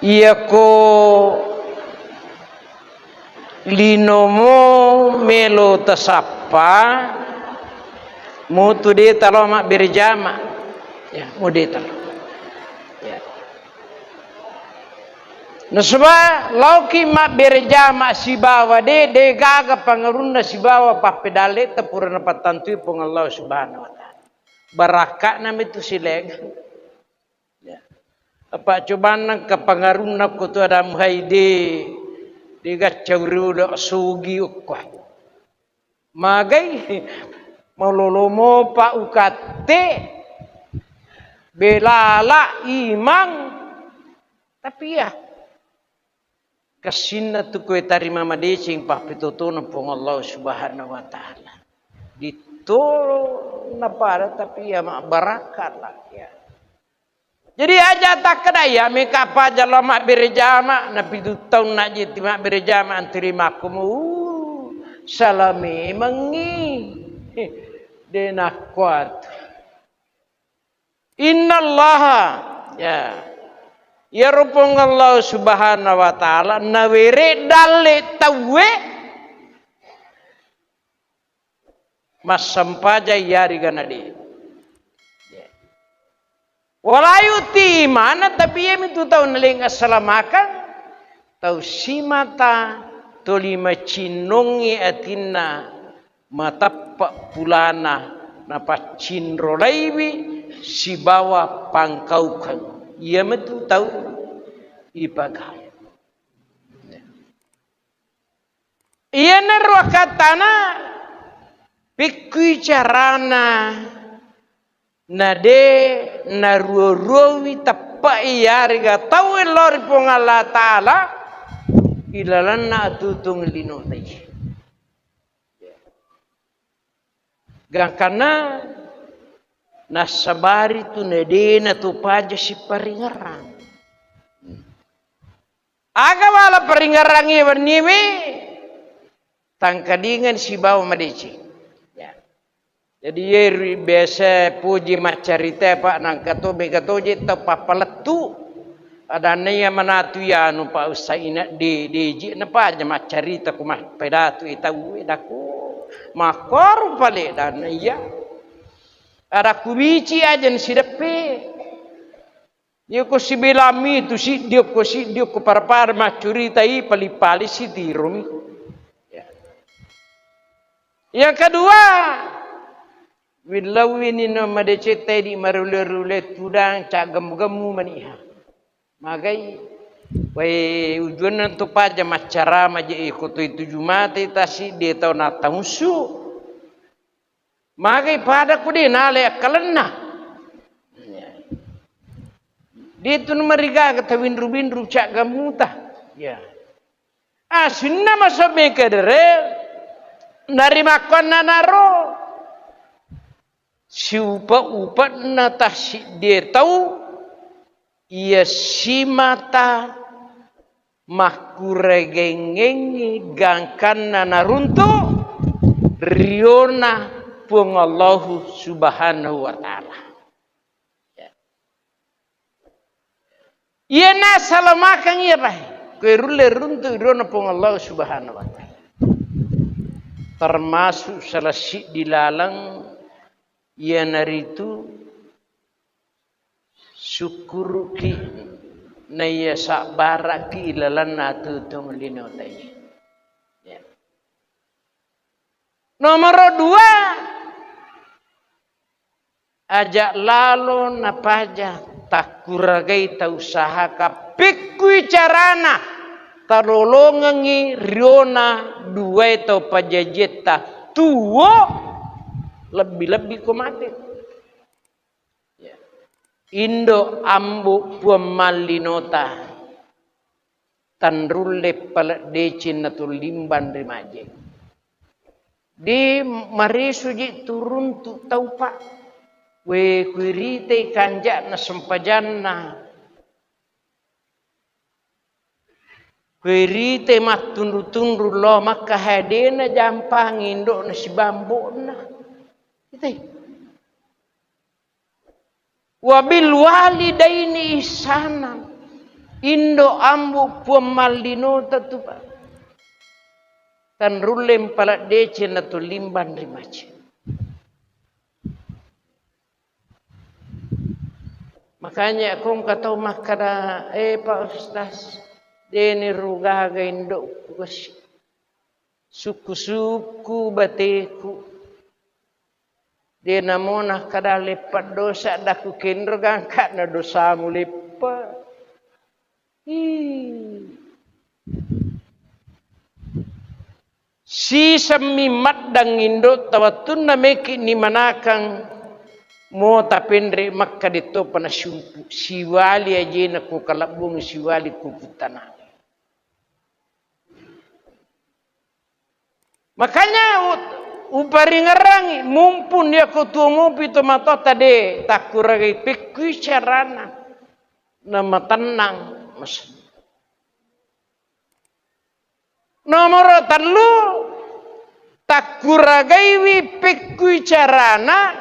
Ia ko linomo melo tasapa mutu de talo mak berjama ya mude talo ya nasba lauki mak berjama si bawa de gaga pangarunda si bawa papedale tapurana patantu pong Allah subhanahu wa taala baraka nam itu sileg ya apa cobaan nang kapangaruna ko to adam haide diga cawru do sugi ukko magai malolomo pa ukate belala imang tapi ya kasinna tu ko tarima madecing pa pitutunan pong Allah subhanahu wa taala dito na para tapi ya barakat lah ya. Jadi aja tak kedaya mereka apa jalan mak berjama nabi tu tahun nak jadi mak berjama terima kumu salami mengi de nak kuat innallaha ya rupung Allah subhanahu wa taala nawere dalle tawe mas sampaja yari ganadi walayuti mana tapi ya itu tahu naling asalamakan tahu simata tolima cinongi atina matapak pulana napa cinrolaiwi si bawa pangkaukan ia metu tahu ibagai ia narwakatana pikui carana nade naruruwi tapai yariga tahu lor pong Allah taala ilalan na tutung linotay gangkana nasabari tu nade na tu paja si paringarang aga wala paringarang iwan niwi tangkadingan si bawa madeci. Jadi ye biasa puji mak cerita pak nang katobe katoje tau papaletu ada naya manatu ya nu pak usaina di ji napa aja mak cerita ku mak pedatu itau daku makor pale dan iya ada kubici aja ni sidepe dia ko sibilami tu si dia ko parpar mak cerita i pali-pali si dirumi ya. Yang kedua wilawini no madecete di marule-rule tudang cak gemu-gemu maniha magai wai ujuan tu paja macara maje ikutu itu jumate tasi dia tau nata musuh magai pada ku dia nale kalena dia tu mariga kata windru-windru cak gamuta ya asinna masuk mekedere narima kona naro si upa na tasi dia tahu ia si mata makuregengengi gangkan na naruntu riona pung Allah subhanahu wa taala ia na salamakan ia bah kerule runtu riona pung Allah subhanahu wa taala termasuk selasi dilalang ia naritu syukur ki na ia sabara ki ilalan atu tong linotai. Ya. Nomor 2 ajak lalu napaja tak kuragai ta usaha ka pikui carana tarolongangi riona dua to pajajeta tuo lebih-lebih kumate ya. Indo ambu puamalinota tanrulle pala decin natul limban remaje di mari suji turun tu tau pak we kuirite kanjak na sempajanna kuirite mat tundu-tundu lo maka hadena jampang indok na si bambona wabil walidaini ihsanan Indo ambu puamaldino tatu Pak. Tan rulem pala dece na tu limban rimace. Makanya aku kata makada Pak Ustaz deni rugaga indo kusi suku-suku bateku dia namona kada lepat dosa daku kendro gangkat na dosa mu lepat. Si samimat dang indo tawatun na meki ni manakang mo tapendre makka dito panasumpu siwali aje na ku kalabung siwali ku putana. Makanya upari ngerangi mumpun dia kutu mupi to mato tade takuragai pikui carana nama tenang mas. Nomor 3 takuragai wi pikui carana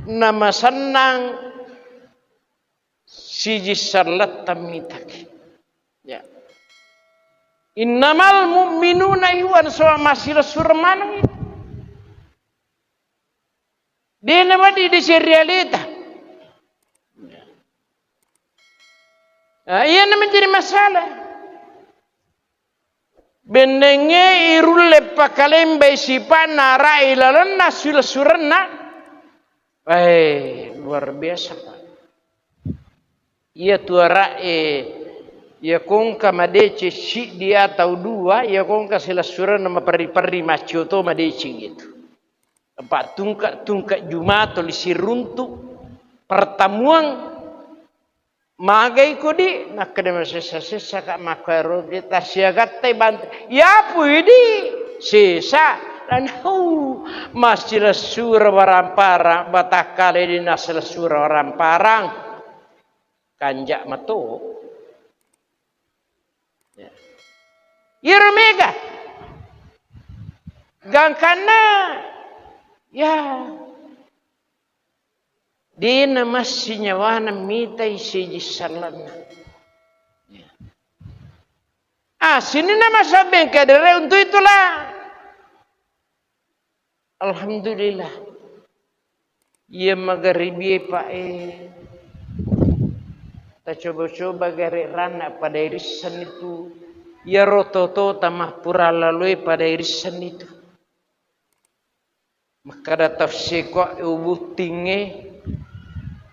nama senang siji salat tamitaki. Ya. Innamal mu'minuna iwan soa masih surmanang itu. Dia nama di realita. Nah, ia nama jadi masalah. Bendenge irulle pakalembe sipana railalana surana. Luar biasa Pak. Ia tuara ya kongka madece si dia tahu dua ya kongka sila surana mapari-pari macio to madece gitu. Pak tungkak Jumat lisi runtuk pertemuan magai kodi nak kena sesa kak makaro kita siagat tay bant ya puidi sesa dan masih lesur waramparang batakale di nas lesur waramparang kanjak mato irmega gangkana ya dina masih nyawana mitai siji salana. Sini nama sabeng kadere untuk itulah. Alhamdulillah. Ia magharibi Pak ta coba-coba gare rana pada irisan itu. Ya rototo tamah pura lalui pada irisan itu. Maka ada tafsir kok ubuh tinggi.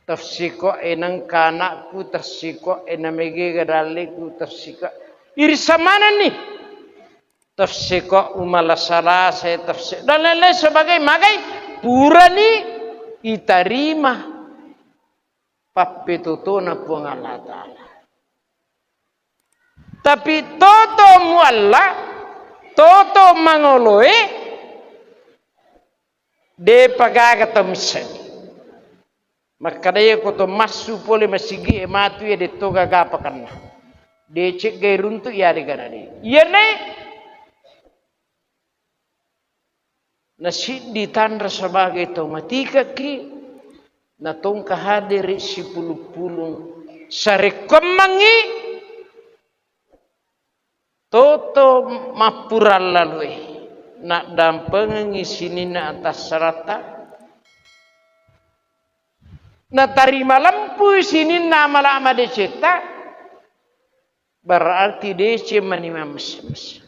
Tafsir kok enang kanakku, tafsir kok enamege gadaleku, tafsir kok irisan mana nih? Tafsir kok umalasara saya tafsir dan lain-lain sebagai magai pura nih itarima papetutuna puang Allah Ta'ala. Tapi toto mualla, toto mangoloe de pagaga tamsani. Maka dia koto masu pole masigi ematu ya de toga gapakan. De cek gay runtu ya de ganade. Iya ne nasi ditandra sebagai tomatika ki na tongka hadiri si pulu-pulung sarekomangi toto mapural lalui. Nak dampengi sini na atas serata. Nak tarima lampu sini na malama de cetak. Berarti dece manima mes-mes.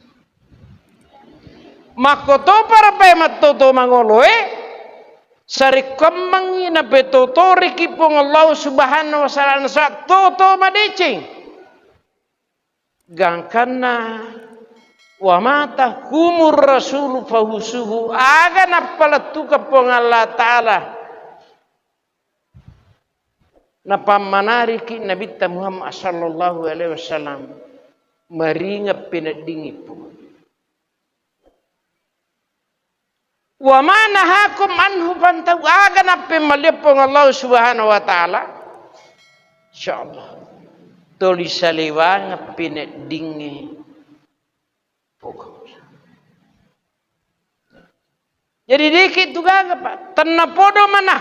Makoto para pemat toto mangoloe. Sari kemangi na betoto rikipong Allah subhanahu wa ta'ala saat toto madecing. Gangkana wa mata kumur rasulu fahusuhu aga napalatu kapong Allah Ta'ala napamanari ki Nabi Muhammad sallallahu alaihi wasallam maringap pinadingi po wa manahakum anhu pantaw aga napimalipong Allah subhanahu wa ta'ala insyaallah tulisaliwang pinadingi. Jadi dikit juga Pak, tenapodo mana?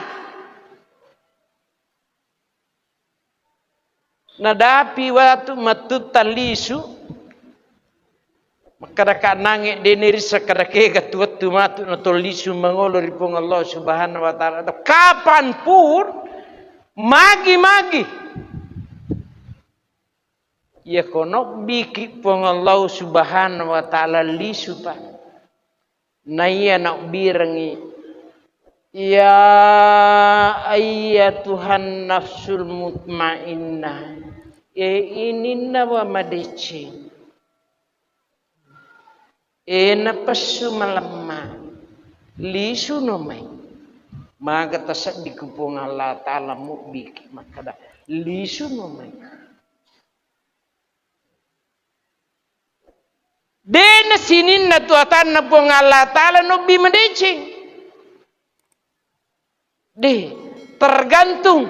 nadapi waktu matut talisu makadaka nangik deniri sakadake gatuat tumatu natolisu mangolor ipong Allah subhanahu wa ta'ala kapanpun magi-magi ya kono biki pong Allah subhanahu wa ta'ala lisu pa naya nak birangi ya ayyatuhan nafsul mutmainnah ininna wa madeci napasu malamma lisu nomai maga tasak di kupong Allah ta'ala mu biki makada lisu nomai dena sinin na tuatan na pong Allah ta'ala no bi madecing. Tergantung.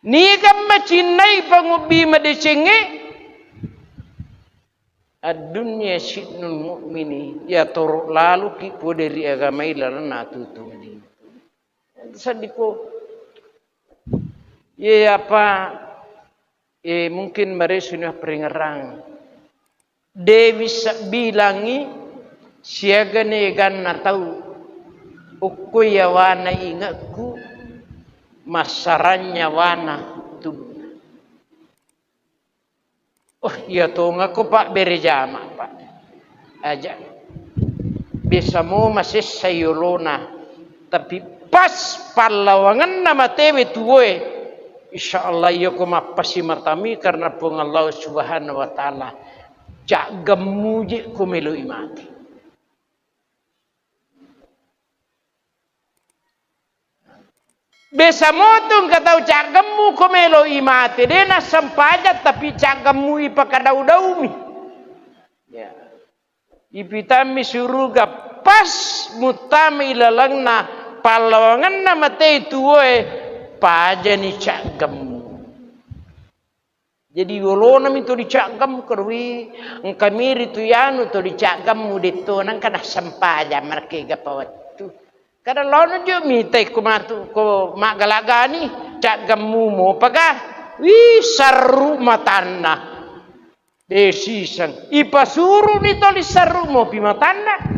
Ni kan macinai pangubi madecenge. Adunya syidnul mu'mini. Ya torok lalu kipo dari agama ilaran natutu. Sadiko. Ya apa. Mungkin mereka sudah peringerang. Dewi bilangi siaga negan na tahu ukoy wana ingatku masaranya wana tu. Oh iya to ngako pak berejama pak aja bisa mo masih sayulona tapi pas palawangan nama tewe tuwe insyaallah iyo ko mapasi matami karena pung Allah subhanahu wa ta'ala cak gemuji kumelu imati. Besa motong katau cak gemu kumelu imati. Dena sempajat tapi cak gemu ipakadau-daumi. Ya. Ipitami suruga pas mutami ilalangna palawangan nama te tuwe pajani cak gemu. Jadi golonam itu dicagam kerwi engkamiri tu yanu tu dicagam mudito nang kana sampaja marke gapawatu. Kada lono jo mitai kumatu ko magalagani cagam mumo paga wi sarru matanna. Desisang ipasuru nito li sarru mo pimatanna.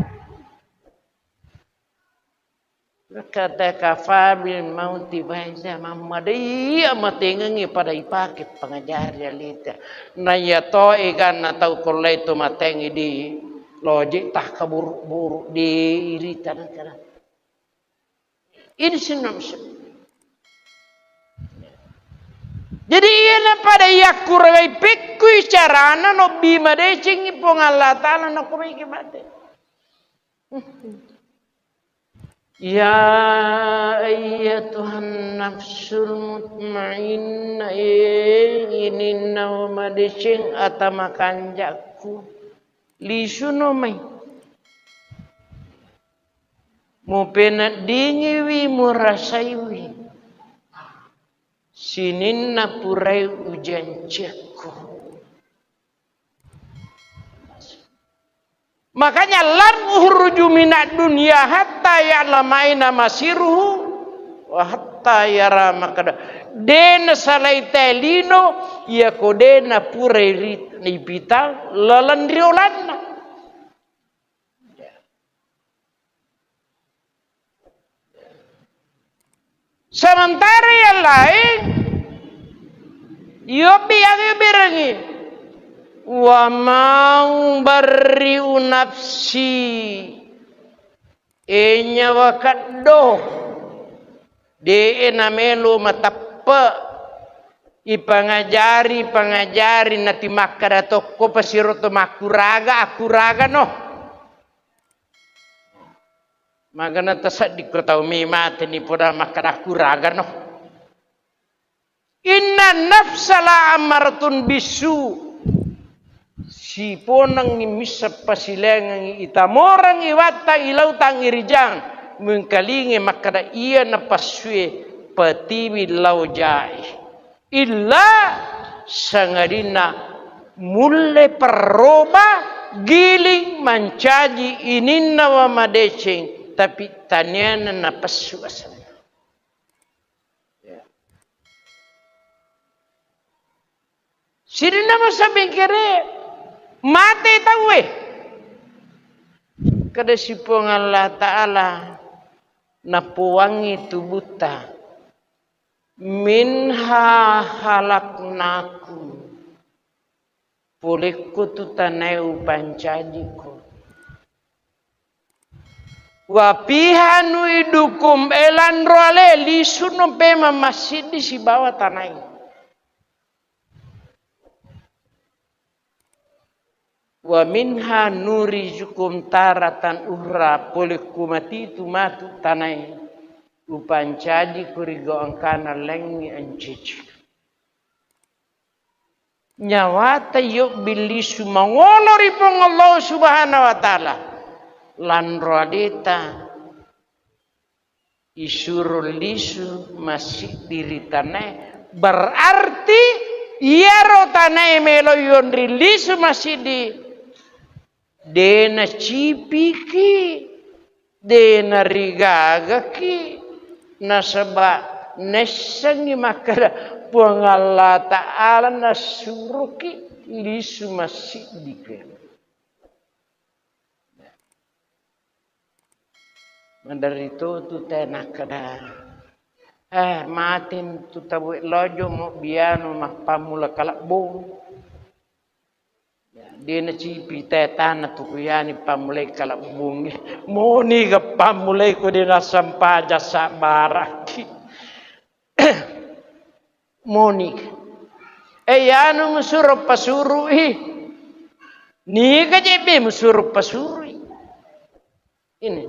Kata kafabil mauti baisa mamadai amatengangi pada ipake pengajar realita naya to ikan atau kolai to matengi di logik tak kaburu-buru di iritan kana ini senam. Jadi ia pada yakurai pekui carana no bima decingi pong Allah ta'ala no kumai kibate. Ya ayyatuhan nafsul mutmainnah ininna wa madecing atamakanjaku lisunomai mo penat dingiwi mo rasaiwi sininna purai ujan cekku. Makanya lan ukhruju minad dunya hatta ya'lamaina masiruhu wa hatta yara makada dena salai telino ya kodena pure nibita lalandriolanna. Sementara yang lain yobi yang berangi wa mau bariu nafsi nyawa kaddo de namelo matappa ipangajari nati makara tokko pasiroto akuraga no magana tasad di kotau mimate ni poda makara akuraga no inna nafsa la amaratun bisu si ponang ni misap pasilengang itamorang iwata ilautang irijang mengkalingi makada iya na paswe patiwi laujai illa sangadina mulle perroba giling mancaji ininna wa madecing tapi tanyana na pasu asal. Sini nama sabi kere mati tahu kada sipong Allah Ta'ala napuwangi tubuta minha halaknaku pulikku tu tanau pancadiku wapihanu idukum elan roale lisuno pema masjid di si bawah tanai wa minha nurijukum taratan uhra pulikku mati tu matu tanai upancadi kurigo angkana lengi ancic nyawata yuk bilisu mangolori pong Allah Subhanahu wa taala lan rodita isurul lisu masih diri tanai berarti iya rotanai melo yon rilisu masih di dena cipiki dena rigagaki nasaba nesangi makara puang Allah Ta'ala nasuruki lisu masih dike mandari itu tu tenak kada matin tu tabu lojo mo biano makpamula kalak bong dia na cipi tetana tu kuyani pamulai kalak bong moni ga pamulai ko dia na sampaja sa baraki moni yano musurup pasuri ni ka jebe musurup pasuri ini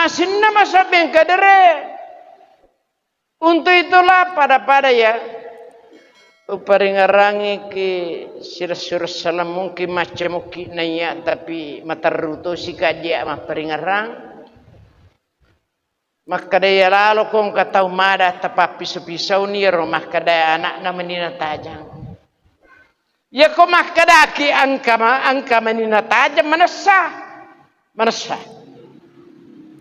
sinna masabeng kadere untuk itulah pada ya uparingarangi ke sirasur salam mungkin macam mungkin naya tapi mataruto si kadia mah peringarang maka daya lalu kong katau mada tapi pisau ni rumah kadaya anak na menina tajam ya kong makadaki angka menina tajam manasa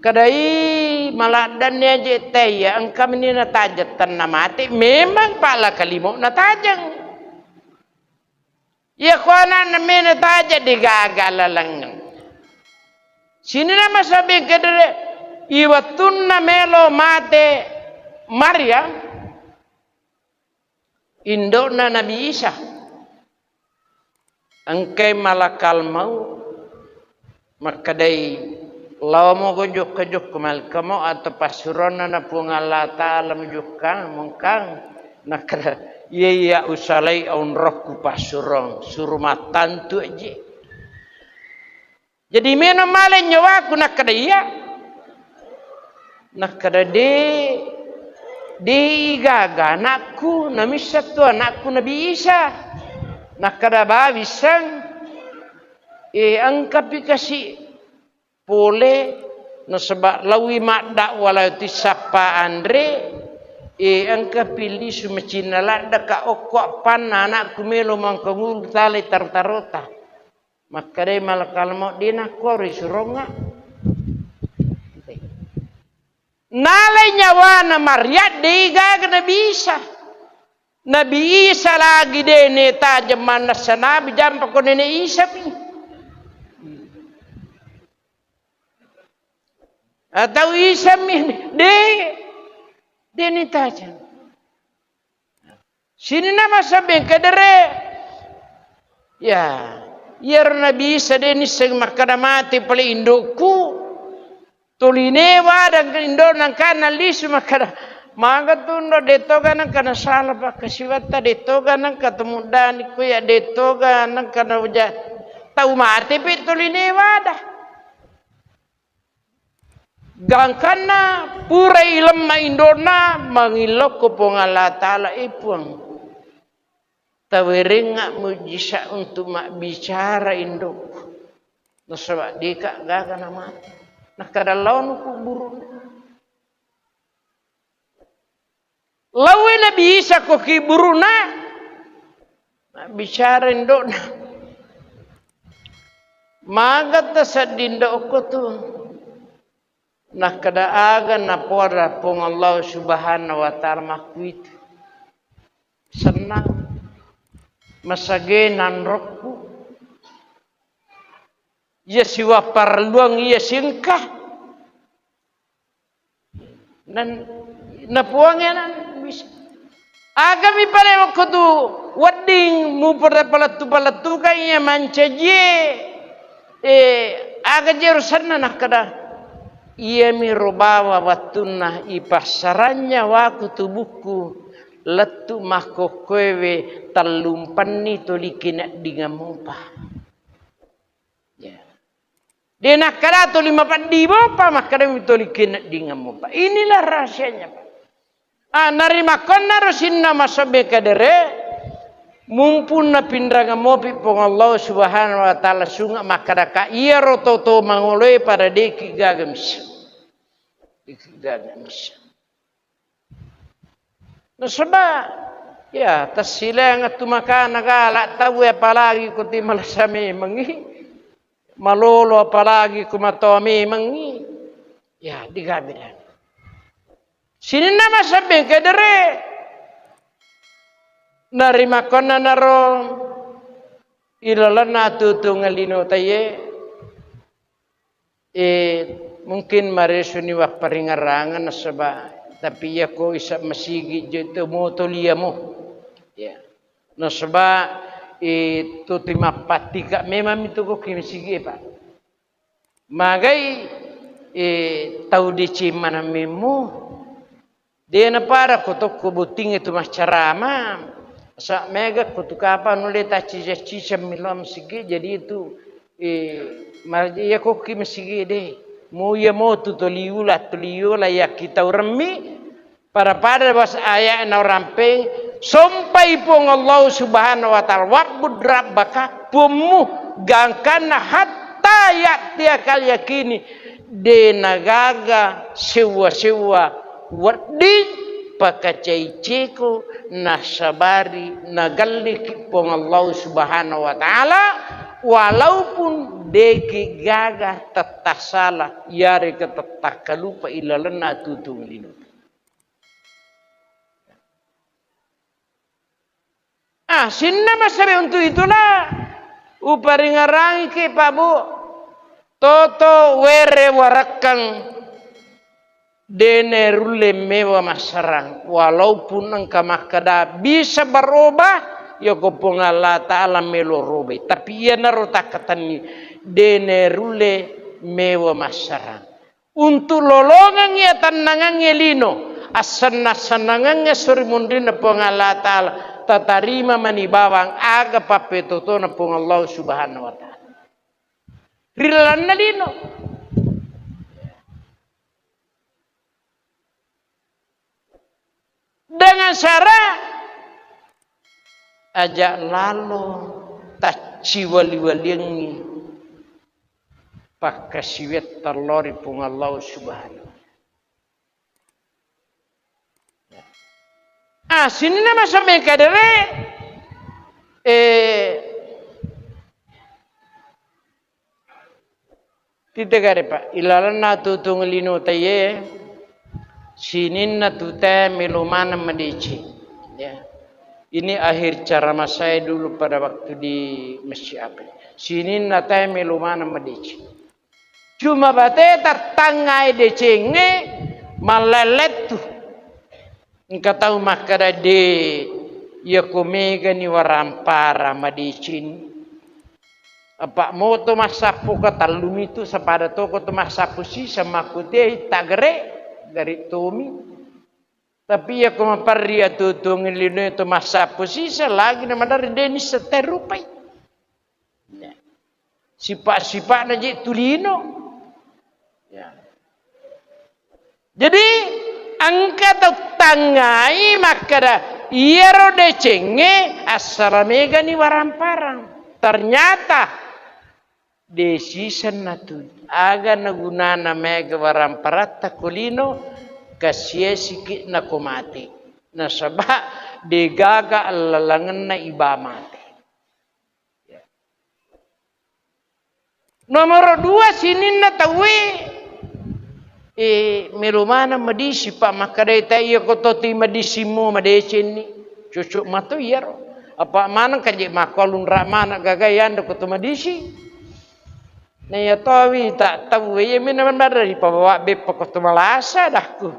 kadai maladannya jete ya angka menina tajatan na mati memang pala kalimo na tajang ya kong anak na menina tajam digagalalang sini nama sabi kadere iwatun na melo mate Maria indo na Nabi Isa angkay malakal mau makadai lawa mo gojok kumal kamo atau pasuron na pung Allah Ta'ala mujukang mungkang nakada iya usalay on roh ku pasurong surumatan tu aja jadi mena male nyawa ku nakada iya nakada di gaga anakku namisat tu anakku Nabi Isa nakada bawisang angkapi kasih pole no sebab lawi makdak walau tisapa andre angka pilih sumecina lada ka okok pan anak kumelo mangkangul tali tartarota maka dai malakal mo dina kori suronga nalai nyawa na Maria diga Nabi Isa lagi dene tajam mana sana bijam ko nene Isa pi atau Isa min de ni tajam sini nama saben kadere ya yer Nabi Isa de ni seng makada mati pale indoku tulinewa dan indo nang kana lisu makada mangga tundo detoga nang kana salah ba kasiwata detoga nang ketemu dan ku ya detoga nang kana uja tau mati pi tulinewa dah gangkana pura ilm ma indona mangilok ko Allah Ta'ala ipung taweringa mujisa untuk mak bicara indok nasaba dika gaga na mati nakadalaw ko buru lawe Nabi Isa ko kiburu na bicara indok magat sa dindo ko tu nakadaagan na pora pong Allah Subhanahu wa Ta'ala makwit senang masage nanrokku ia siwa parluang ia singkah dan napuangnya nan bisa agami pare kudu wedding mu palatu kaya mancaje aga jerusanna nakada ia mi robawa watunna ipasarannya waku tubuhku letu mako kwewe talumpanni tolikina dingamupa ya dia nakada to 50 pa makada tolikina dingamupa inilah rahasianya Pak. Narima konna rosinna masabe kadere mumpun na pindraga mopi pong Allah subhanahu wa ta'ala sunga makadaka iya rototo mangoloi pada deki gagamis nah sebab ya tasila nga tumaka nagala tahu apalagi kuti malasame mangi malolo apalagi kumatome mangi ya digabiran sini nama sabi kadere narima kona naro ilalana tutung alino taye mungkin maresuni wa paringarangan nasaba tapi ya ko isa masigi jito mo toliamo ya nasaba tutima patika memang itu ko kimisigi pa magai tau di cimana memo dia na para kutok kubuting itu mas carama sa mega kutukapa nule ta cica milam sigi jadi itu marja ko kim sigi de mo ya mo tuliula ya kita urmi para bas aya na ramping sampai pong Allah subhanahu wa ta'ala wa'bud rabbaka pumu gangkana hatta ya kal yakini de nagaga sewa wadin pakacaiceku nasabari nagallik pong Allah subhanahu wa ta'ala walaupun deki gagah tatasala yari ketatakalupa ilalana tutung lino sinna masabi untuk itulah uparingarangi ke Pak Bu toto were warakang dene rulle mewa masarang walaupun engkau makada bisa berubah ya kopong Allah ta'ala melo robe tapi ia narota katani dene rulle mewa masarang untuk lolongan ya tanangan lino asan-asanangan suri mundina pong Allah ta'ala tatarima manibawang aga papetoto na pong Allah subhanahu wa ta'ala rilan na lino dengan syarat ajak lalu taci wali-waliangi pakasiwet terlori pung Allah subhanahu sini nama sampai kadere tidak ada Pak ilalan na tutung lino taye sinin na tuta melumana medici ya ini akhir ceramah saya dulu pada waktu di Masjid Apel sinin na ta melumana medici cuma bate tatangai decenge malalet tu engkau tahu makada de ya komega ni warampara medicin apa moto masapu katalumi tu sepada toko tu masapu si sama kute tagre dari Tomi tapi ya kuma parria tutung lino itu masapu sisa lagi nama dari Denis seterupai sifat-sifat naji tulino ya jadi angka tangai makada iero decenge asaramega ni waramparang ternyata decision natu aga naguna mega waramparata kulino kasih sikit na kumati nasaba degaga alalangan na iba mati nomor 2 sinin na tawi merumana medisi pa makadai tayo ko toti medisimu medicin ni cucuk matu yaro Apa mana kaji makolun ramana gagayan do kutuma disi. Na ya tawi tak tahu ya mina dari pabawa be pakutuma lasa dahku.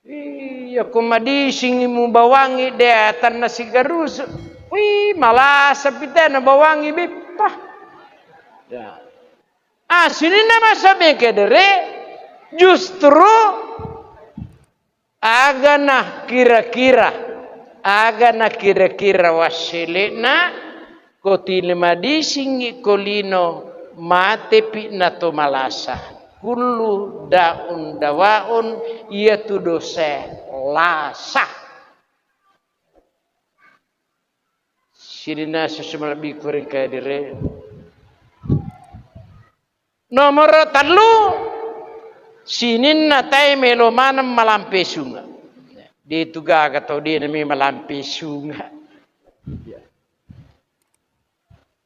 Iya kumadising mu bawangi de tan nasi garus. Wih malasa pita na bawangi bipah. Ya. Sini nama sabe kedere justru agana kira-kira wasilina kotile madising kolino mate na to malasa kullu dawaun yatu dose lasa sirina sesama lebih kurang kedere nomor 3 sinin na tay melo manam malampe sunga. Di tuga atau di nami malampe sunga.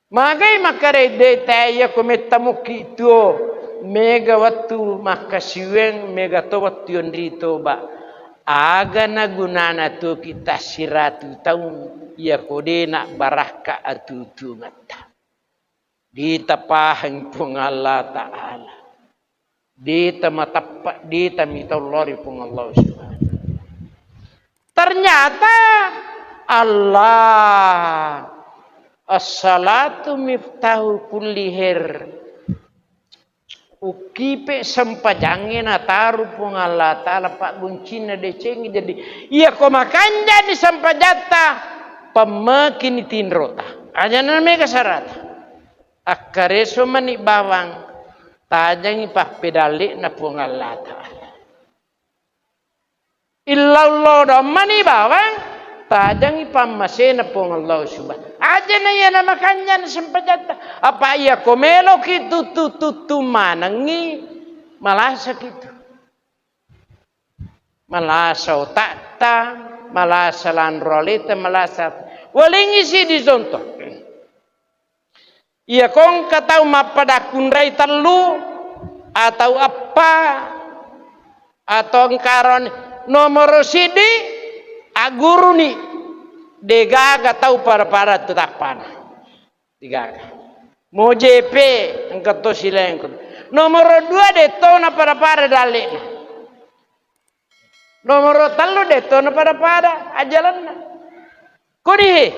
Magai makare de tay ko metamu kito mega watu makasiweng mega to watu yondrito ba. Aga na gunana tu kita siratu taun ya kode na baraka atutu ngata. Ditapahang pung Allah Ta'ala. Ditamitaulori pung Allah Subhanahu. Ternyata Allah as-salatu miftahu kulli khair. Ukipe sempajangin ataru pung Allah Ta'ala pak guncina decengi jadi iya ko makanja di sempajata pemakin tinrota. Aja namanya kesarata. Akareso mani bawang tajang ipah pedalik na pung Allah Ta'ala. Illallah do mani bawang tajang ipah masih na pung Allah Subhanahu. Aja na yan na makanya na sempajata. Apa iya komelo kitu tutu manangi malasa kitu. Malasa otakta, malasa landrolita, malasa walingi si disontok. Ia kong katau mapadakun rai telu atau apa atau engkaron nomor sidi aguru ni degaga tau para tetapan digaga mo JP engkato sileng nomor 2 deto na para dalik nomor 3 deto na para ajalan koni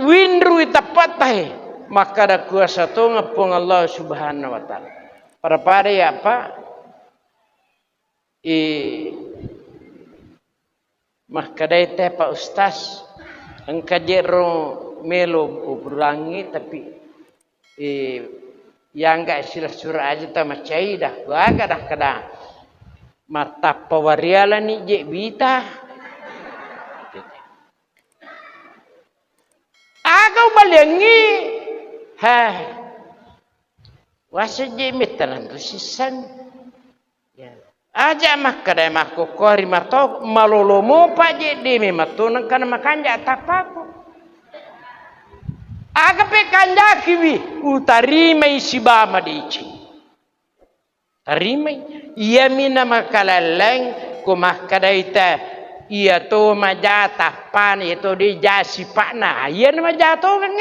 windru itapatai maka ada kuasa tu ngapung Allah Subhanahu wa Ta'ala. Para ya apa? Maka dai teh Pak Ustaz engkajero melo uburangi tapi yang enggak istilah surah aja ta macai dah waga dah kada mata pawariala ni je bita agau balengi wasa je mitalan tu sisan ya aja mak kada mak kokori matok malolomo pa je de me matunan kana makanja tapaku aga pe kanja kiwi utarima isibama dici tarima iya mina makalaleng ko makada ita iya to majata pan itu di jasi pakna iya nama jatuh kan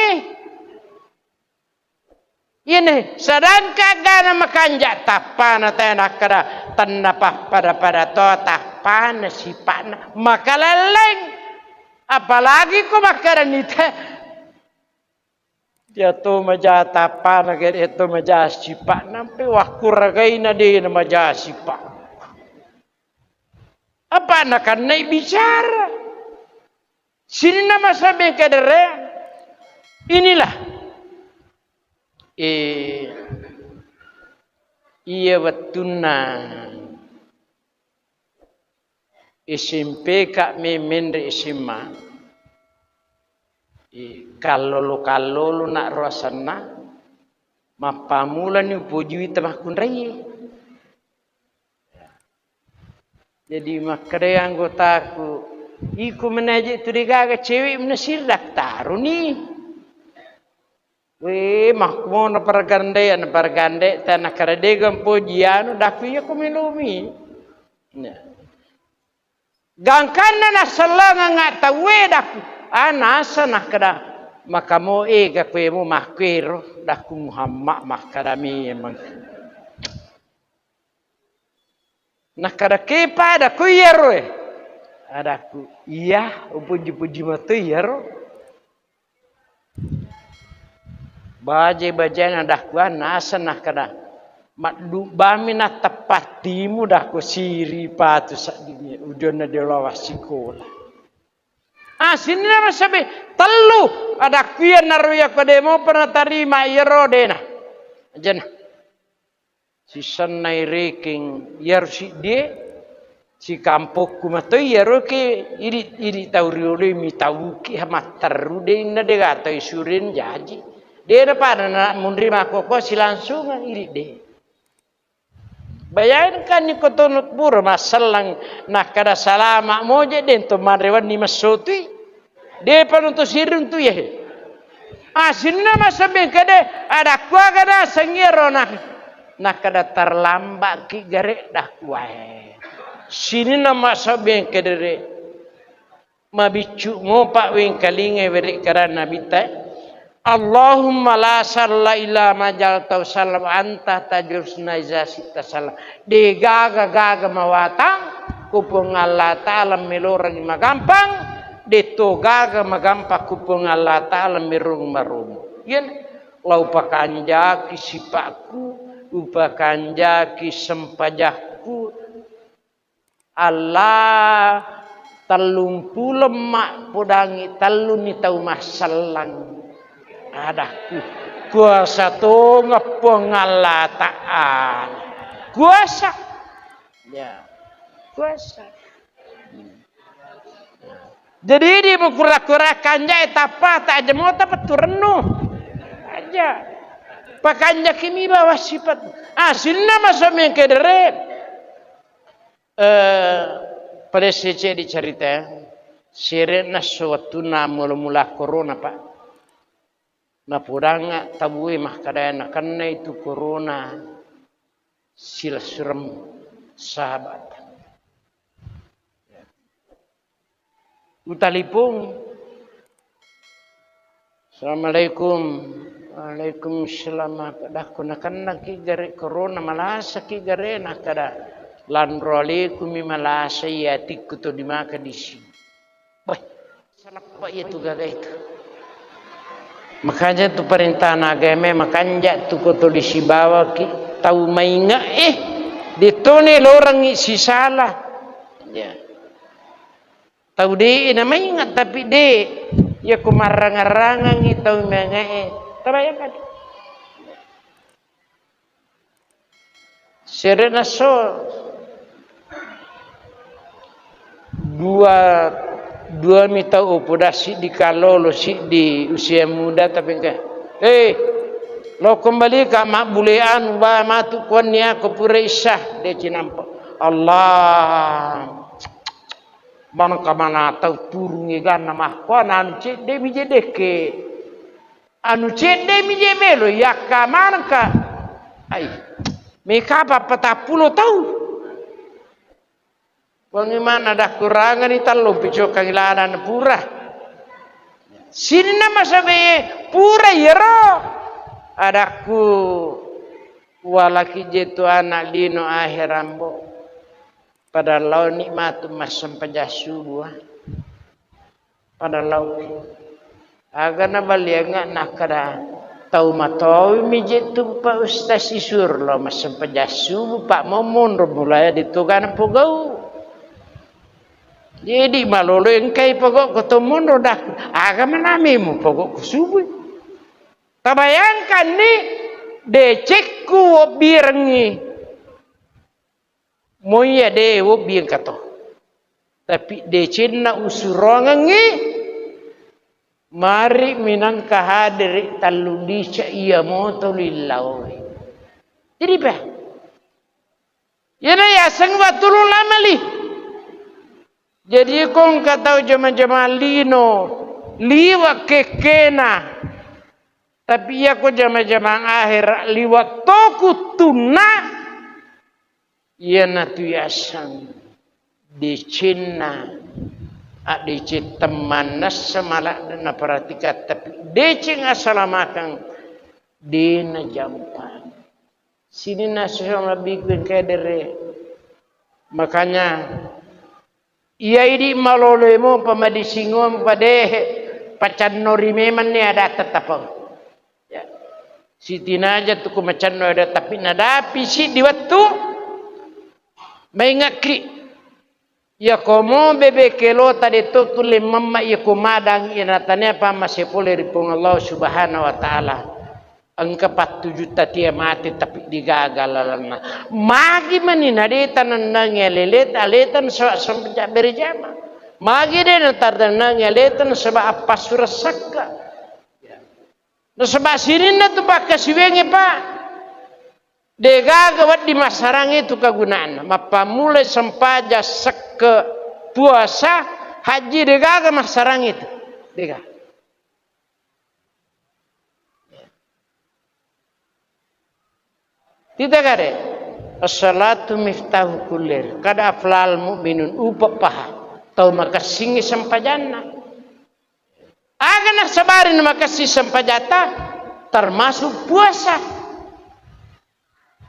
ini sedang kagana makanja tapana tena kada tanapa pada to tapana si pakna makaleleng apalagi ko makaran itu dia to majata pana itu majasi pakna pe wakuragaina di nama jasi pak apa nak naik bicara sini nama sabe kadere inilah iya watuna SMP kak memendre SMA kalau nak rosana mapamula ni pujui tamakun rai. Jadi makare anggotaku iku menaji tu digaga cewek menasir daktaru ni. We makmo na pargande tanah karadegam pujian daku ya kuminumi. Nah. Gangkana na salanga nga tawe daku. Anasa na kada makamo ka kwe mo makwero daku Muhammad makadami emang. Nakada kepa daku yero adaku iya puji-puji matu yero. Baje-baje daku anasa na kada Makdu bami na tapatimu dah ko siri patu sa dunia udah na dilawas sekolah. Sini nama sabi telu ada kuya naruya ko demo pernah tarima iro dena. Jana. Si sanai reking yer si de si kampok kumato iro ke iri tauriole mi tau ki hamatar de na de gata isurin jaji. Dena pada na mundri makoko si langsung iri de. Bayangkan ni kotonut pura masalang nak kada salama moje den to marewan ni masoti de panuntu sirun tu ye sinna masabe kade ada kwa kada sangiro nak kada terlambat ki gare dah kuai sinna masabe kade re mabicu ngopak wing kalinge beri karana bitai Allahumma la salla illa majal tau salam anta tajurusna izasita salam. De gaga mawatang kupung Allah Ta'ala milorang magampang. De to gaga magampak kupung Allah Ta'ala mirung marum. Yan. Lau pakanjaki sipaku. Upakanjaki sempajakku. Allah talumpu lemak podangi taluni tau masalang. Adaku kuasa tu ngepung Allah Ta'ala kuasa ya kuasa jadi di mengkura-kurakan ja etapa tak aja mau tapi turenu aja pakanja kimi bawa sifat sinna masuk mengkedere pada sece dicerita sirena suatu mula-mula corona pak na puranga tabue mahkadana karena itu corona sila suram sahabat utalipung Assalamualaikum Waalaikumsalam dak kuna karena ki gare corona malasa ki gare nakada landrole kumi malasa ya tikku to dimaka disi boy salak pa itu gaga itu makanya tu perintah agama makanya tu koto disi bawa ki tahu mainga ditone lorang si salah ya tahu de na mainga tapi de ya kumarang-arangan tahu menga tabayang kan serena so dua mita udah si di kalau lo si di usia muda tapi enggak lo kembali ke mak bulean ba matu kuannya ke pura isah de cinampo Allah mana kamana tahu turungi gan nama kuan anu cek de mije deke anu cek de mije melo ya kamana ka ai mereka apa 40 tahun bagaimana ada kurangan itu lo picok kehilangan pura. Sini nama sabe pura yero. Adaku walaki jetu anak dino akhirambo. Pada lau nikmatu masam pajasubuh. Pada lau agana balianga nakada tau matau mi jetu pa ustaz isur lo masam pajasubuh pak momon mulai ditugan pogau. Jadi malolo engkai pokok ketemu rodak agama namimu pokok kusubuh. Tabayangkan ni decekku birengi. Moya de wobien kato. Tapi decenna usurongangi mari minang kahadiri talundica iya moto lillahi. Jadi apa? Yana ya sangwa turun lamali. Jadi kong katau jama-jama lino liwa kekena tapi ya ko jama-jama akhir liwa toku tuna iya na tu yasang di Cina di teman nasamala na perhatikan tapi decing asalamakan di na jampan sini nasional bikin kedere makanya iya ini malolemo pamadisingom pade pacan nori meman ni ada tetapang ya siti naja tu kumacan no ada tapi nadapi si di waktu may ngakri ya komo bebe kelo tadi tu tuli mamma ya kumadang inatanya pa masipuli ripong Allah subhanahu wa ta'ala ang 4 juta tiya mati tapi digagalan na magi manina di tanan ngelelet aletan sa berjama magi din tardan ngeletan sa apa surasaka na sa sinin na tu pa kasiwengi pa degagawat di masarang itu kegunaan mapamulai sempaja seke puasa haji degaga masarang itu dega tidak kare as-salatu miftahu kullir kada aflal mu'minun upapaha tau makasingi sampajanna agana sabarin makasih sampajata termasuk puasa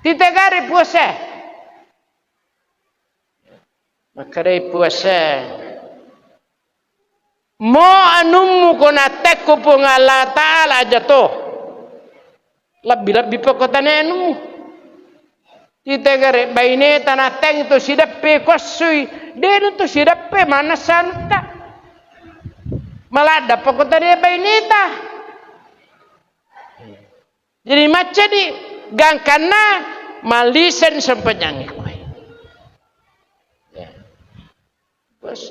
tidak ada puasa. Maka dari puasa. Mo anummu kona tekku pun Allah Ta'ala jatuh. Lebih-lebih pokoknya anummu. Tidak ada baine tanah teng itu sidape kosui. Dia itu sidape mana santa. Malah ada pokoknya baine ta. Jadi macam di gangkana malisen sempanjang ikut. Ya. Bos.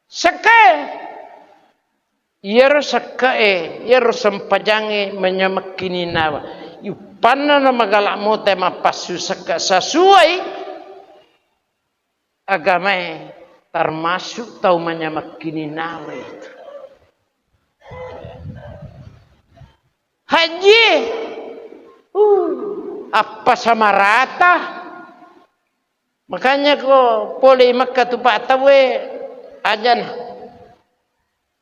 Sakae. Yer sakae, yer sempanjang menyamakini nawa. Yupanna na magalak mo tema pasu saka sesuai agama termasuk tau menyamakini nawa itu. Haji apa sama rata makanya ko boleh Makkah tu pak tawe ajan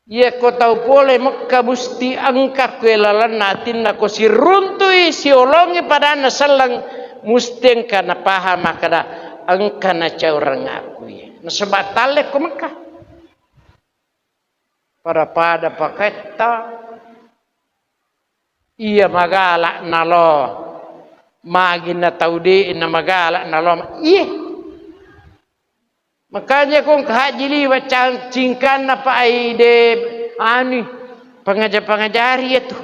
ya ko tahu boleh Makkah musti angka kelalan natin na ko si runtui si olongi pada na selang musti kana paham makada angka na orang aku ya na sebatale ko Makkah pada paketa iya magala nalo magi na taudi na magala nalo iya makanya kung kahajili wacang cingkan na pa ay de ani pangajari itu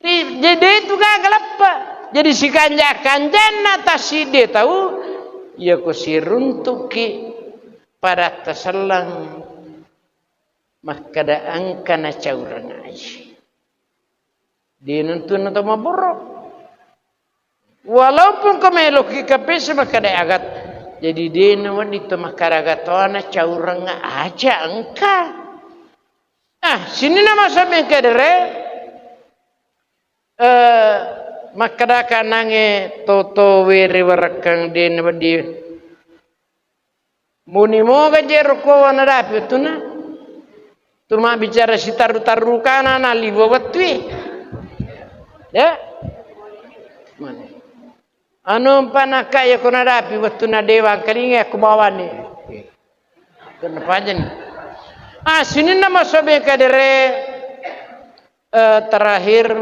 jadi itu gagalap pa jadi si kanja na taside tahu iya ko si runtuki pada tasalang makada angka na caurang aja. Dia nuntun atau maborok. Walaupun kemelok kapes makada agat. Jadi dia nawan itu makada agat na caurang aja angka. Sini nama sabi kadere. Makada kanange toto wiri warakang dia nawan dia. Muni mo gajero ko wanarapi itu na. Tuma bicara si taru-taru kanan liwa watwi. Ya. Mana? Anu panaka ya kona rapi waktu na dewa kalinga aku bawa ni. Kenapa aja nih? Sini nama sobe kadere terakhir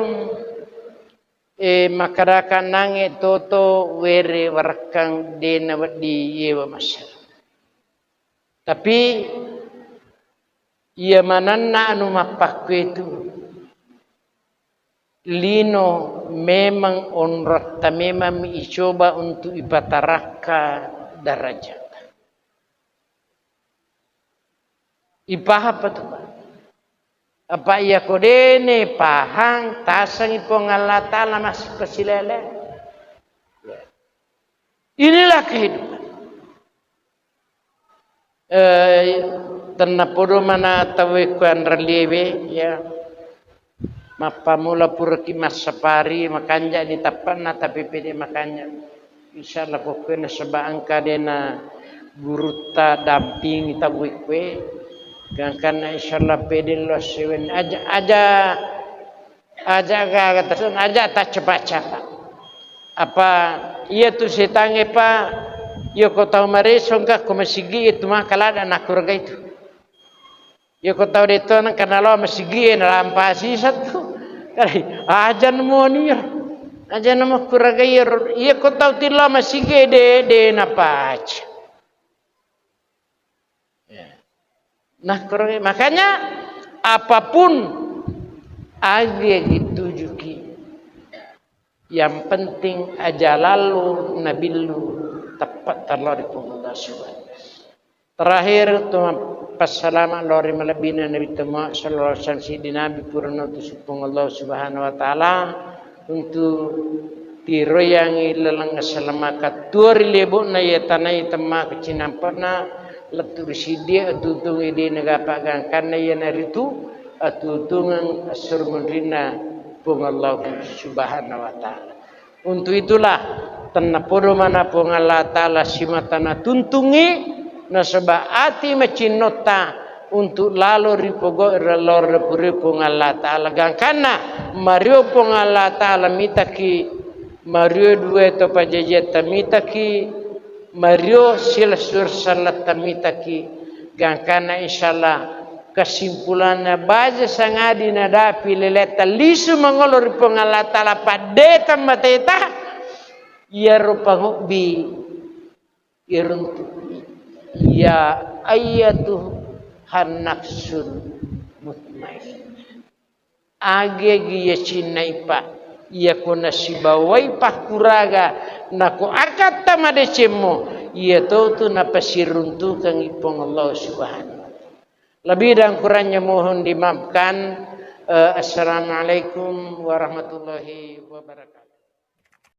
makarakan nange toto were warakang dena di yewa masyarakat. Tapi ia manana anu mapakku itu lino memang onrata memang icoba untuk ibataraka darajat. Ipaha apa tu? Apa ia kodene pahang tasang ipong Allah Ta'ala masuk ke silele. Inilah kehidupan. Tenapodo mana tawe kuan relieve ya mapamula pura ki masapari makanya di tapan na tapi pede makanya insyaallah ko kena sebab angka dena guru ta damping ta buikwe kan insyaallah pedin lo sewen aja kata aja tak cepat-cepat apa ia tu setange pa yo ko tahu maresong ka ko masigi itu mah kala anak keluarga itu yo ko tahu itu nang kana lo masigi na lampasi satu kali ajan mo niya ajan mo keluarga yo ko tahu tila masigi de na pach nah keluarga makanya apapun ada ditujuki yang penting aja lalu nabilu tepat terlari pengguna subhan terakhir tu pasalaman lori melebina nabi temu sallallahu alaihi wasallam si nabi purna tu Allah subhanahu wa taala untuk tiroyangi lelang selamakat tuari lebu na ya tanai tema kecinan pernah letur sidia tutung ide negapakan karena ya naritu atutungan surmundrina pung Allah subhanahu wa ta'ala. Untuk itulah tanapuro mana pung Allah ta'ala simatana tuntungi na sebab ati macinota untuk lalu ripogo lor repuri pung Allah ta'ala gangkana mario pung Allah ta'ala mitaki mario dua to pajajeta mitaki mario silasur salat mitaki gangkana insyaallah kesimpulannya baca sangadi nadapi leleta lisu mengolor pengalat tala padeta mateta ya rupa ngukbi iruntu ya ayatu hanafsun mutmain age giya cinai pa ya kuna sibawai pakuraga naku akat tamade cemo ya tu napasiruntu kang ipong Allah subhanahu. Lebih dan kurangnya mohon dimaafkan. Assalamualaikum warahmatullahi wabarakatuh.